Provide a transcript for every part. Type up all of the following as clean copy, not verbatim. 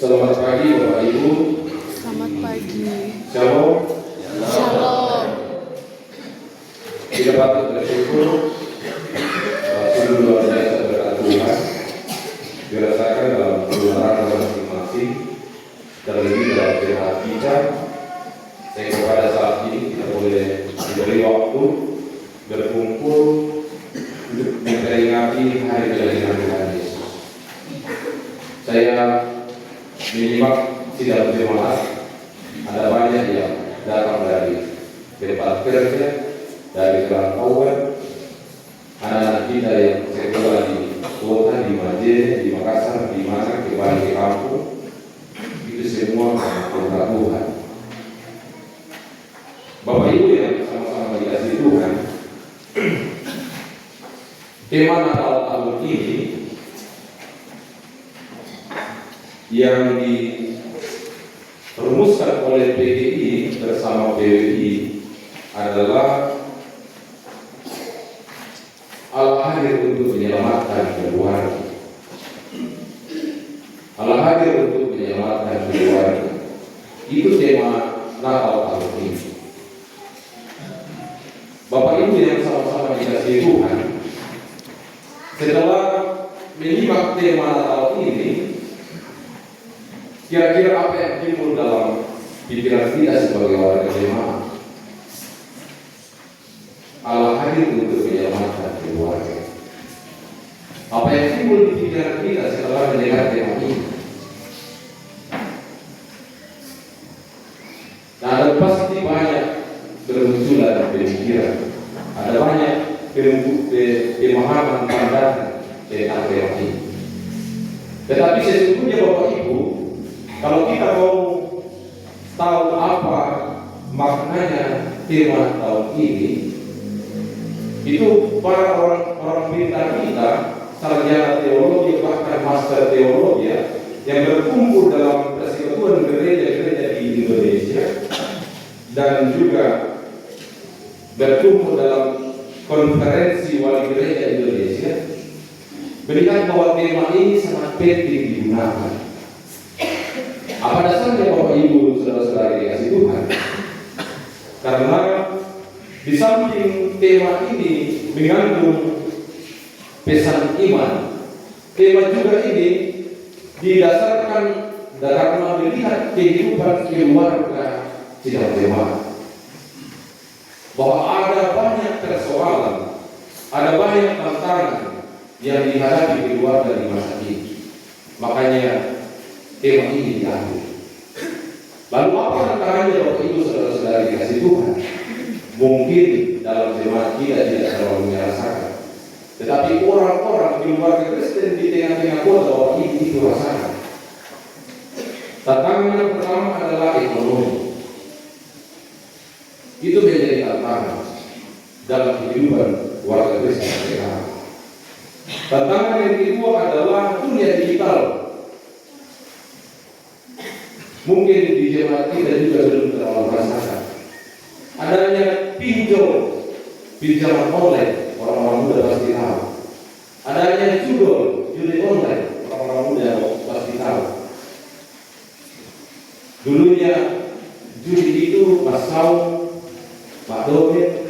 Selamat pagi Bapak Ibu. Selamat pagi. Shalom. Shalom. Kita patut bersyukur sungguh luar biasa berkat Tuhan dirasakan dalam keluaran masing-masing, terlebih dalam firman kita. Sehingga pada saat ini kita boleh diberi waktu berkumpul untuk memperingati hari kelahiran Tuhan Yesus. Saya menyimak sidang jemaat, ada banyak yang datang dari tempat kerja, dari perantauan, anak-anak kita yang sekolah di kota, di Majene, di Makassar, di mana kembali ke kampung, itu semua berkat Tuhan. Bapak Ibu yang sama-sama dikasih Tuhan, tema Natal tahun ini yang dirumuskan oleh PGI bersama PWI adalah Allah hadir untuk menyelamatkan keluarga. Allah hadir untuk menyelamatkan keluarga. Itu tema Natal tahun ini. Bapak Ibu yang sama-sama dikasihi Tuhan, setelah menyimak tema Natal ini, kira-kira apa yang timbul dalam pikiran kita sebagai warga jemaat? Allah hadir untuk menyelamatkan keluarga. Apa yang timbul di pikiran kita setelah mendengar tema ini? Nah, ada pasti banyak bermunculan pemikiran. Ada banyak pemahaman pandangan tentang tema ini. Tetapi sesungguhnya Bapak Ibu, kalau kita mau tahu apa maknanya tema tahun ini, itu para orang pintar kita, sarjana teologi bahkan master teologi yang berkumpul dalam persekutuan gereja-gereja di Indonesia dan juga berkumpul dalam konferensi wali gereja Indonesia, melihat bahwa tema ini sangat penting digunakan. Apa dasarnya Bapak Ibu saudara-saudara dikasih Tuhan? Karena di samping tema ini mengandung pesan iman, tema juga ini didasarkan karena melihat kehidupan keluarga sidang jemaat, bahwa ada banyak persoalan, ada banyak tantangan yang dihadapi keluarga di masa ini. Makanya tema ini diambil. Lalu apa tantangannya Bapak Ibu saudara-saudari dikasih Tuhan? Mungkin dalam jemaat kita tidak terlalu merasakan, tetapi orang-orang di keluarga Kristen di tengah-tengah kota Bapak Ibu itu rasakan. Tantangan yang pertama adalah ekonomi. Itu menjadi tantangan dalam kehidupan warga Kristen sekarang. Tantangan yang kedua adalah dunia digital. Mungkin di jemaat kita juga belum terlalu merasakan adanya pinjaman online, orang-orang muda pasti tahu. Adanya judi online, orang-orang muda pasti tahu. Dulunya judi itu Mas Saung, Pak Domet,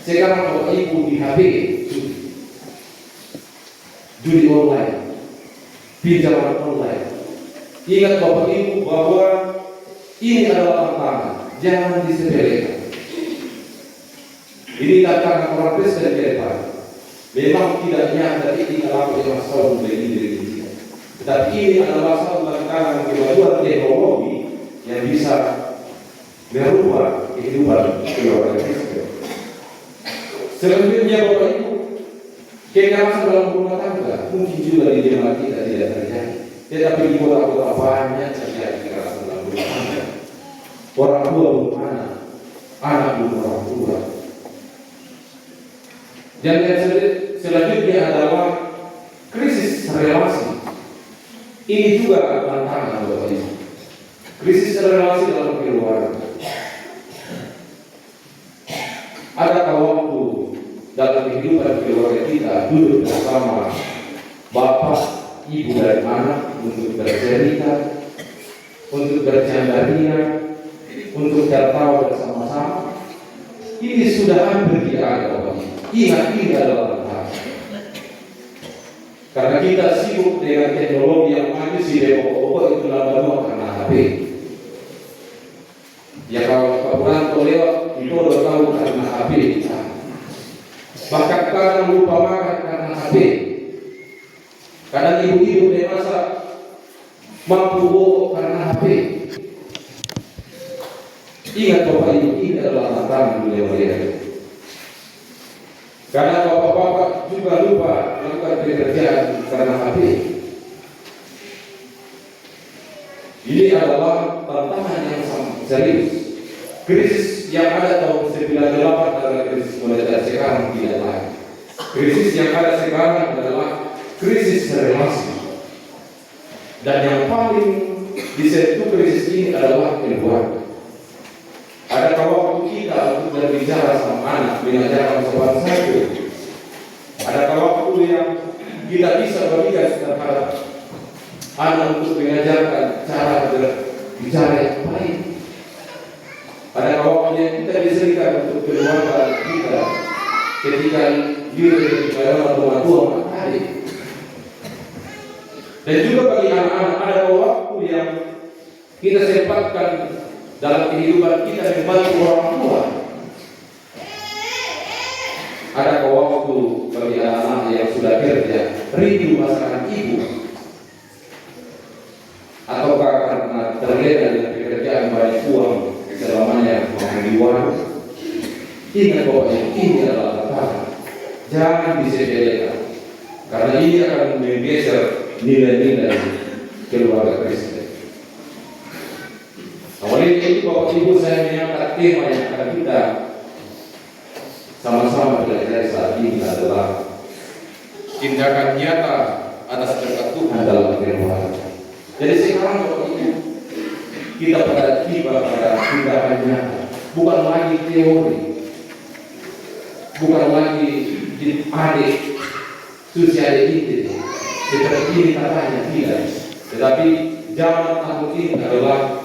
sekarang Bapak Ibu di HP judi online, pinjaman online. Ingat Bapak Ibu bahwa ini adalah tantangan, jangan disepelekan. Ini tantangan orang Kristen ke depan. Memang tidak nyata ketika laku yang masalah menjadi diri kita. Tetapi ini adalah satu tantangan kemajuan teknologi yang bisa merubah kehidupan keluarga Kristen. Selanjutnya Bapak Ibu, kekerasan dalam rumah tangga mungkin juga di jemaat kita tidak terjadi. Tetapi di kota-kota banyak terjadi kekerasan dalam rumah tangga. Orang tua belum anak, anak belum orang tua. Dan yang selanjutnya adalah krisis relasi. Ini juga tantangan Bapak Ibu. Krisis relasi dalam keluarga. Adakah waktu dalam kehidupan keluarga kita duduk bersama bapak, ibu dan anak untuk bercerita, untuk bercanda ringan, untuk tertawa bersama-sama. Ini sudah hampir tidak ada, Bapak Ibu. Ingat, ini adalah tantangan. Karena kita sibuk dengan teknologi yang maju, si pokok-pokok itu lama-lama karena HP. Ya kalau Pak Buranto lewat, itu udah tahu karena HP. Bahkan kadang lupa makan karena HP. Kadang ibu-ibu dewasa mampu bohong karena HP. Ingat Bapak Ibu, ini adalah tantangan dunia. Karena bapak-bapak juga lupa melakukan pekerjaan karena HP. Ini adalah tantangan yang sangat serius. Krisis yang ada tahun 98 adalah krisis moneter, sekarang tidak lagi. Krisis yang ada sekarang adalah krisis relasi. Dan yang paling disentuh krisis ini adalah keluarga. Adakah waktu kita untuk berbicara sama anak dengan cara sopan santun? Adakah waktu yang kita bisa berikan terhadap anak untuk mengajarkan cara berbicara yang baik? Adakah waktu yang kita disediakan untuk keluarga kita ketika dia dalam rumah tua adik? Dan juga bagi anak-anak, ada waktu yang kita sempatkan dalam kehidupan kita membantu orang tua. Adakah waktu bagi anak-anak yang sudah kerja rindu masakan ibu? Ataukah karena terlena dengan pekerjaan banyak uang selamanya makan di warung? Ingat bahwa ini adalah tantangan. Jangan disepelekan, karena ini akan menggeser nilai-nilai keluarga Kristen. Oleh itu Bapak Ibu, saya mengangkat tema yang akan kita sama-sama belajar saat ini adalah tindakan nyata atas berkat Tuhan dalam kehidupan. Jadi sekarang Bapak Ibu, kita pada tiba pada tindakan nyata, bukan lagi teori, bukan lagi adik sosiality seperti ini katanya, tidak. Tetapi zaman tahun ini adalah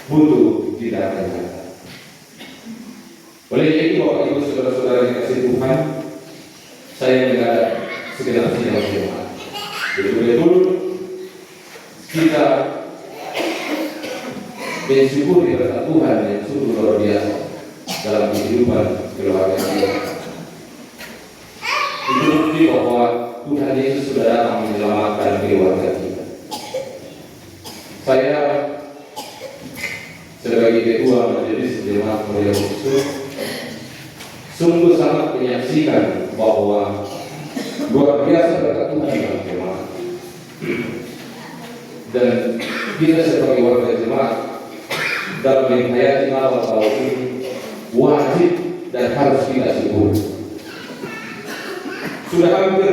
butuh tindakan nyata. Oleh itu Bapak Ibu saudara-saudara yang kasih Tuhan, saya mengajak segenap sidang jemaat betul-betul kita mensyukuri berkat Tuhan yang sungguh luar biasa dalam kehidupan keluarga kita. Itu bukti bahwa Tuhan Yesus sudah datang menyelamatkan keluarga kita. Saya sebagai ketua majelis jemaat mulia khusus sungguh sangat menyaksikan bahwa luar biasa berkat Tuhan dalam jemaat. Dan kita sebagai warga jemaat dalam menghayati Natal tahun ini wajib dan harus kita syukuri. Sudah hampir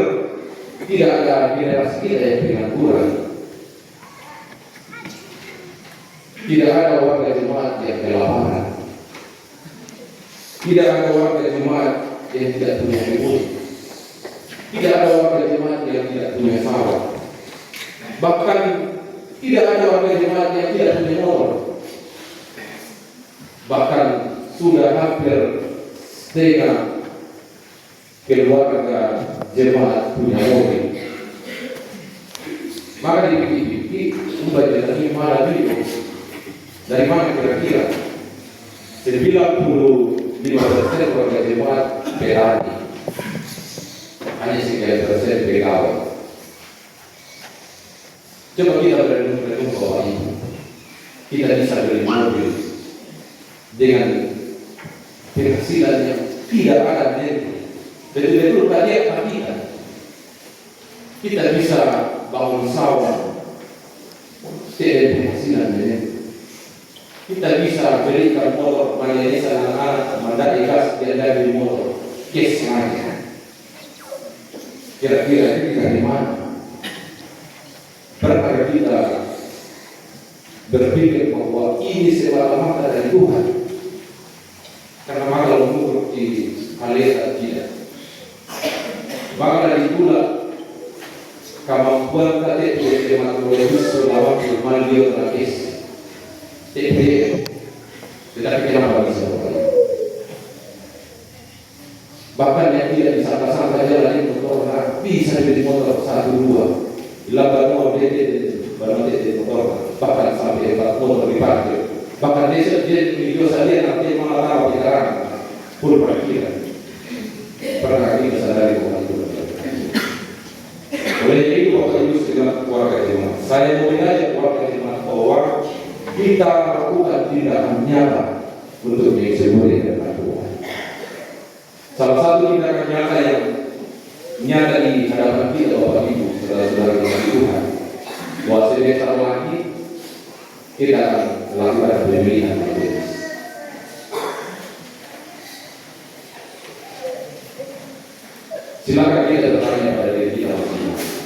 tidak ada generasi kita yang dengan kurang. Tidak ada warga jemaat yang kelaparan. Tidak ada warga jemaat yang tidak punya kebun. Tidak ada warga jemaat yang tidak punya sawah. Bahkan tidak ada warga jemaat yang tidak punya motor. Bahkan sudah hampir setengah keluarga jemaat punya mobil. Maka dipikir-pikir, membaca dari mana dulu? Dari mana kira-kira? 95% warga jemaat petani, hanya 3% pegawai. Coba kita berenung bahwa ini kita bisa beli mobil dengan penghasilan yang tidak ada netto. Betul-betul tadi kita bisa bangun sawah dengan penghasilan netto. Kita bisa berikan motor mayonesa anak-anak, mandai gas dia dari motor, kes saja. Kira-kira kita di mana? Pernah kita berpikir bahwa ini semata-mata dari Tuhan? Karena maka menurut di haleta tidak. Maka dari itulah kemampuan kita untuk mematulkan Yesus selama bermandio terakhir. Tetapi kenapa bisa Bapak Ibu? Bahkan yang tidak bisa santai jalan itu motor bisa jadi motor 1, 2 lambat baru dia motor bahkan sampai 4 motor diparkir. Bahkan dia video saya nanti malah tahu sekarang full parkiran. Pernah kita sadari bahwa itu. Oleh itu Bapak Ibu dengan keluarga jemaat, saya mau mengajak keluarga jemaat bahwa kita lakukan tindakan nyata untuk mensyukuri dan Tuhan. Salah satu tindakan nyata yang nyata di hadapan kita Bapak Ibu, saudara-saudara Tuhan, bahwa sebentar lagi kita akan melakukan pemilihan majelis. Silakan kita bertanya pada diri kita masing-masing.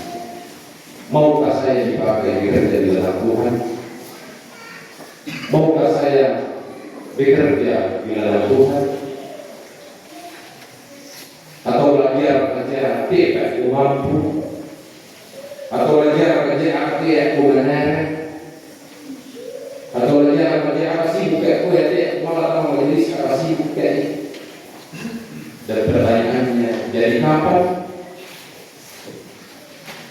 Maukah saya dipakai bekerja di dalam Tuhan? Maukah saya bekerja di dalam Tuhan? Atau belajar kerja TK mampu? Atau belajar kerja aktif aku benar? Atau belajar kerja apa sih bukan aku ya malah tahu majelis apa sih bukan? Dan pertanyaannya, jadi kapan?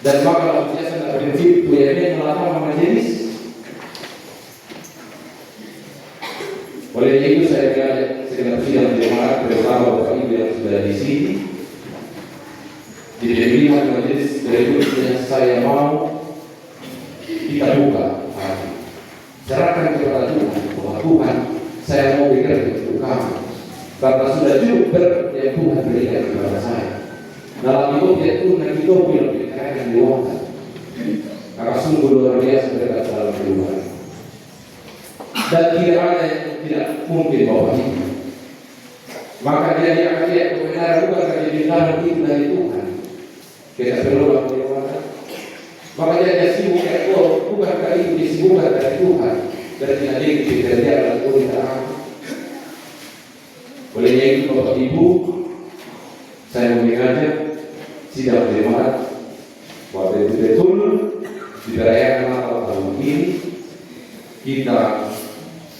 Dan maka maksudnya saya prinsip ini melakukan majelis. Oleh itu saya mengajak segenap sidang jemaat bersama Bapak Ibu yang sudah di sini. Di pemilihan majelis berikutnya saya mau kita buka hati. Serahkan kepada Tuhan bahwa Tuhan saya mau bekerja untuk kamu. Karena sudah cukup yang Tuhan berikan kepada saya. Dalam hidup dia Tuhan hidup yang dikatakan diuangkan. Maka sungguh luar biasa berkat dalam kehidupan. Dan tidak ada yang tidak mungkin Bapak Ibu. Maka dia diangkat kebenaran bukan karena bintang itu dari Tuhan. Kita perlu melakukan. Maka dia sibuk bukan karena itu disibukkan dari Tuhan. Dan tidak ada yang bekerja dalam kebenaran. Oleh itu Bapak Ibu, saya mengajak sidang jemaat bahwa betul-betul di perayaan Natal tahun ini kita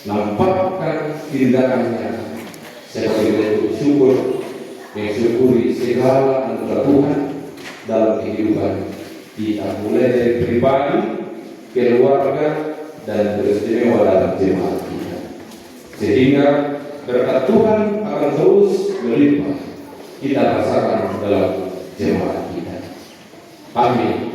nampakkan tindakannya sebagai bentuk syukur mensyukuri segala anugerah Tuhan dalam kehidupan kita, mulai dari pribadi, keluarga, dan beristimewa dalam jemaat kita, sehingga berkat Tuhan akan terus melimpah kita rasakan dalam jemaat kita. Amin.